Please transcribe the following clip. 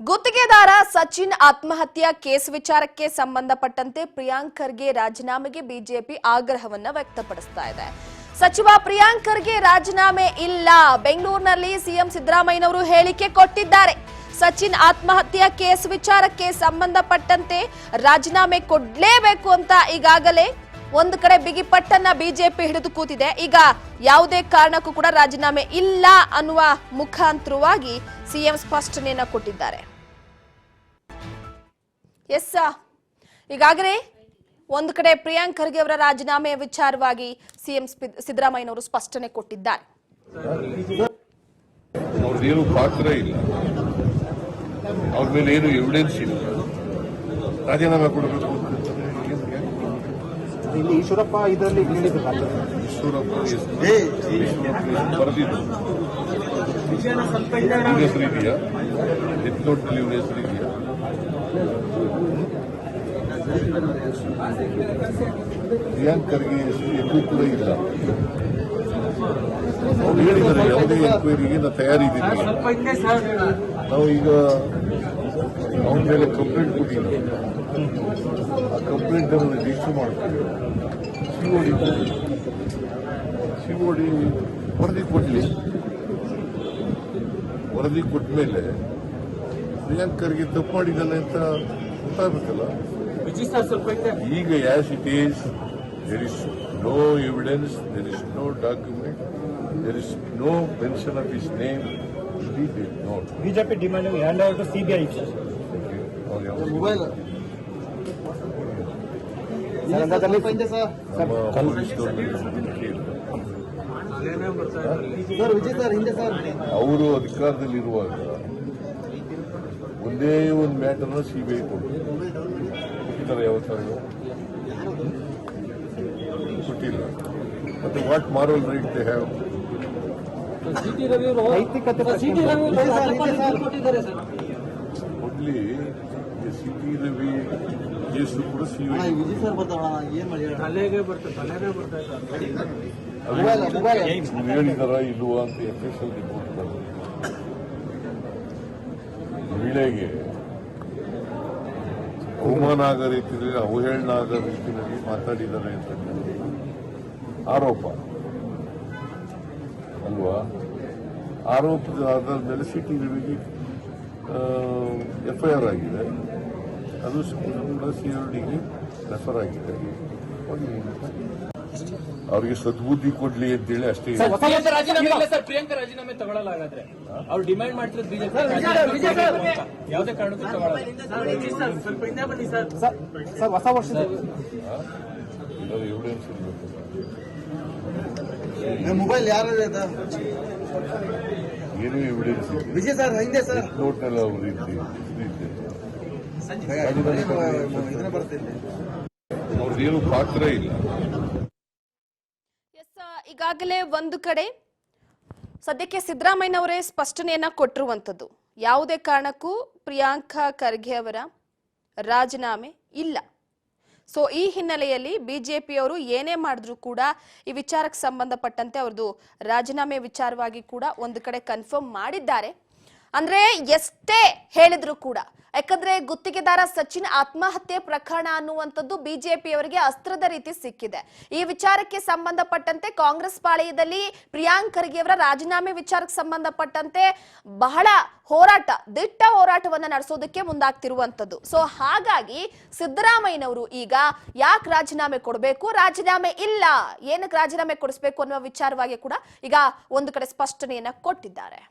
ಗುತ್ತಿಗೆದಾರ ಸಚಿನ್ ಆತ್ಮಹತ್ಯೆ ಕೇಸ್ ವಿಚಾರಕ್ಕೆ ಸಂಬಂಧಪಟ್ಟಂತೆ ಪ್ರಿಯಾಂಕ್ ಖರ್ಗೆ ರಾಜೀನಾಮೆಗೆ ಬಿಜೆಪಿ ಆಗ್ರಹವನ್ನ ವ್ಯಕ್ತಪಡಿಸ್ತಾ ಇದೆ. ಸಚಿವ ಪ್ರಿಯಾಂಕ್ ಖರ್ಗೆ ರಾಜೀನಾಮೆ ಇಲ್ಲ. ಬೆಂಗಳೂರಿನಲ್ಲಿ ಸಿಎಂ ಸಿದ್ದರಾಮಯ್ಯನವರು ಹೇಳಿಕೆ ಕೊಟ್ಟಿದ್ದಾರೆ. ಸಚಿನ್ ಆತ್ಮಹತ್ಯೆ ಕೇಸ್ ವಿಚಾರಕ್ಕೆ ಸಂಬಂಧಪಟ್ಟಂತೆ ರಾಜೀನಾಮೆ ಕೊಡಲೇಬೇಕು ಅಂತ ಈಗಾಗಲೇ ಒಂದು ಕಡೆ ಬಿಗಿ ಪಟ್ಟನ್ನ ಬಿಜೆಪಿ ಹಿಡಿದು ಕೂತಿದೆ. ಈಗ ಯಾವುದೇ ಕಾರಣಕ್ಕೂ ಕೂಡ ರಾಜೀನಾಮೆ ಇಲ್ಲ ಅನ್ನುವ ಮುಖಾಂತರವಾಗಿ ಸಿಎಂ ಸ್ಪಷ್ಟನೆಯನ್ನ ಕೊಟ್ಟಿದ್ದಾರೆ. ಎಸ್, ಈಗಾಗಲೇ ಒಂದು ಕಡೆ ಪ್ರಿಯಾಂಕ್ ಖರ್ಗೆ ಅವರ ರಾಜೀನಾಮೆಯ ವಿಚಾರವಾಗಿ ಸಿಎಂ ಸಿದ್ದರಾಮಯ್ಯನವರು ಸ್ಪಷ್ಟನೆ ಕೊಟ್ಟಿದ್ದಾರೆ. ಅವ್ರದ್ದೇನು ಪಾತ್ರ ಇಲ್ಲ, ಅವ್ರ ಮೇಲೆ ಏನು ಎವಿಡೆನ್ಸ್ ಇಲ್ಲ, ರಾಜೀನಾಮೆ ಕೊಡಬೇಕು ಇಲ್ಲಿ ಈಶ್ವರಪ್ಪ ಇದರಲ್ಲಿ ಈಶ್ವರಪ್ಪ ಬರೆದಿದ್ದು ಹೆಸರು ಇದೆಯಾ? ಎತ್ನೋಟಲ್ಲಿ ಇವನ ಹೆಸರು ಇದೆಯಾ? ಪ್ರಿಯಾಂಕ್ ಖರ್ಗೆ ಹೆಸರು ಎಲ್ಲೂ ಕೂಡ ಇಲ್ಲ. ಅವ್ರು ಹೇಳಿದ್ದಾರೆ ಯಾವುದೇ ಎನ್ಕ್ವೈರಿಗೆ ನಾವು ತಯಾರಿದ್ದೀವಿ. ನಾವು ಈಗ ಅವನ ಮೇಲೆ ಕಂಪ್ಲೇಂಟ್ ಕೊಟ್ಟಿದ್ದೀವಿ. ಆ ಕಂಪ್ಲೇಂಟ್ ಅನ್ನು ರಿಜಿಸ್ಟರ್ ಮಾಡ್ತೀವಿ. ಸಿಒಡಿ ವರದಿ ಕೊಡ್ಲಿ. ವರದಿ ಕೊಟ್ಟ ಮೇಲೆ ಪ್ರಿಯಾಂಕ್ ಖರ್ಗೆ ತಪ್ಪು ಮಾಡಿದ್ದಾನೆ ಅಂತ ಗೊತ್ತಾಗಬೇಕಲ್ಲ. ಈಗ as it is, there is no evidence, there is no document, there is no mention of his name. BJP demand hand over to CBI. Mobile ಅವರು ಅಧಿಕಾರದಲ್ಲಿರುವಾಗ ಒಂದೇ ಒಂದು ಮ್ಯಾಟರ್ನ ಸಿಬಿಐ ಕೊಟ್ಟಿದ್ದಾರೆ. ಯಾವತ್ತಾರು ಕೊಟ್ಟಿಲ್ಲ. ಮತ್ತೆ what moral right they have? ಕೊಡ್ಲಿ. City Ravi case ಕೂಡ ಹೇಳಿದಾರ ಇಲ್ವಾ ಅಂತ ಎಫ್ಎಸ್ಎಲ್ ರಿಪೋರ್ಟ್ ಬಂದಿದೆ. ಮಹಿಳೆಗೆ ಅವಮಾನ ಆಗೋ ರೀತಿಯಲ್ಲಿ, ಅವಹೇಳನ ಆಗೋ ರೀತಿಯಲ್ಲಿ ಮಾತಾಡಿದ್ದಾರೆ ಅಂತಕ್ಕಂಥ ಆರೋಪ ಅಲ್ವಾ? ಆರೋಪದ ಆಧಾರದ ಮೇಲೆ ಸಿಟಿ ರವಿಗೆ ಎಫ್ಐಆರ್ ಆಗಿದೆ. ಅದು ಸಿಐಡಿಗೆ ರೆಫರ್ ಆಗಿದೆ. ಅವ್ರಿಗೆ ಸದ್ಬುದ್ಧಿ ಕೊಡ್ಲಿ ಅಂತೇಳಿ ಅಷ್ಟೇ. ಪ್ರಿಯಾಂಕ ರಾಜೀನಾಮೆ ತಗೊಳ್ಳಲಾಗಾದ್ರೆ ಅವ್ರು ಡಿಮ್ಯಾಂಡ್ ಮಾಡ್ತಿರೋದು ಬಿಜೆಪಿ ಯಾವುದೇ ಕಾರಣಕ್ಕೂ ಹೊಸ ವರ್ಷದ ಎವಿಡೆನ್ಸ್ ಇರಬೇಕು. ಮೊಬೈಲ್ ಯಾರು ಏನು ಎವಿಡೆನ್ಸ್ ವಿಜಯ್ ಸರ್ ಹಿಂದೆ ಸರ್ ನೋಟ್ನೆಲ್ಲ ಅವರು ಅವ್ರದ್ದೇನು ಪಾತ್ರ ಇಲ್ಲ. ಈಗಾಗಲೇ ಒಂದು ಕಡೆ ಸದ್ಯಕ್ಕೆ ಸಿದ್ದರಾಮಯ್ಯನವರೇ ಸ್ಪಷ್ಟನೆಯನ್ನ ಕೊಟ್ಟಿರುವಂತದ್ದು, ಯಾವುದೇ ಕಾರಣಕ್ಕೂ ಪ್ರಿಯಾಂಕ ಖರ್ಗೆ ಅವರ ರಾಜೀನಾಮೆ ಇಲ್ಲ. ಸೊ ಈ ಹಿನ್ನೆಲೆಯಲ್ಲಿ ಬಿಜೆಪಿಯವರು ಏನೇ ಮಾಡಿದ್ರು ಕೂಡ ಈ ವಿಚಾರಕ್ಕೆ ಸಂಬಂಧಪಟ್ಟಂತೆ ಅವ್ರದ್ದು ರಾಜೀನಾಮೆ ವಿಚಾರವಾಗಿ ಕೂಡ ಒಂದು ಕಡೆ ಕನ್ಫರ್ಮ್ ಮಾಡಿದ್ದಾರೆ. ಅಂದ್ರೆ ಎಷ್ಟೇ ಹೇಳಿದ್ರು ಕೂಡ, ಯಾಕಂದ್ರೆ ಗುತ್ತಿಗೆದಾರ ಸಚಿನ್ ಆತ್ಮಹತ್ಯೆ ಪ್ರಕರಣ ಅನ್ನುವಂಥದ್ದು ಬಿಜೆಪಿಯವರಿಗೆ ಅಸ್ತ್ರದ ರೀತಿ ಸಿಕ್ಕಿದೆ. ಈ ವಿಚಾರಕ್ಕೆ ಸಂಬಂಧಪಟ್ಟಂತೆ ಕಾಂಗ್ರೆಸ್ ಪಾಳೆಯದಲ್ಲಿ ಪ್ರಿಯಾಂಕ್ ಖರ್ಗೆ ಅವರ ರಾಜೀನಾಮೆ ವಿಚಾರಕ್ಕೆ ಸಂಬಂಧಪಟ್ಟಂತೆ ಬಹಳ ದಿಟ್ಟ ಹೋರಾಟವನ್ನ ನಡೆಸೋದಕ್ಕೆ ಮುಂದಾಗ್ತಿರುವಂತದ್ದು. ಸೊ ಹಾಗಾಗಿ ಸಿದ್ದರಾಮಯ್ಯನವರು ಈಗ ಯಾಕೆ ರಾಜೀನಾಮೆ ಕೊಡಬೇಕು, ರಾಜೀನಾಮೆ ಇಲ್ಲ, ಏನಕ್ಕೆ ರಾಜೀನಾಮೆ ಕೊಡಿಸಬೇಕು ಅನ್ನುವ ವಿಚಾರವಾಗಿ ಕೂಡ ಈಗ ಒಂದು ಕಡೆ ಸ್ಪಷ್ಟನೆಯನ್ನ ಕೊಟ್ಟಿದ್ದಾರೆ.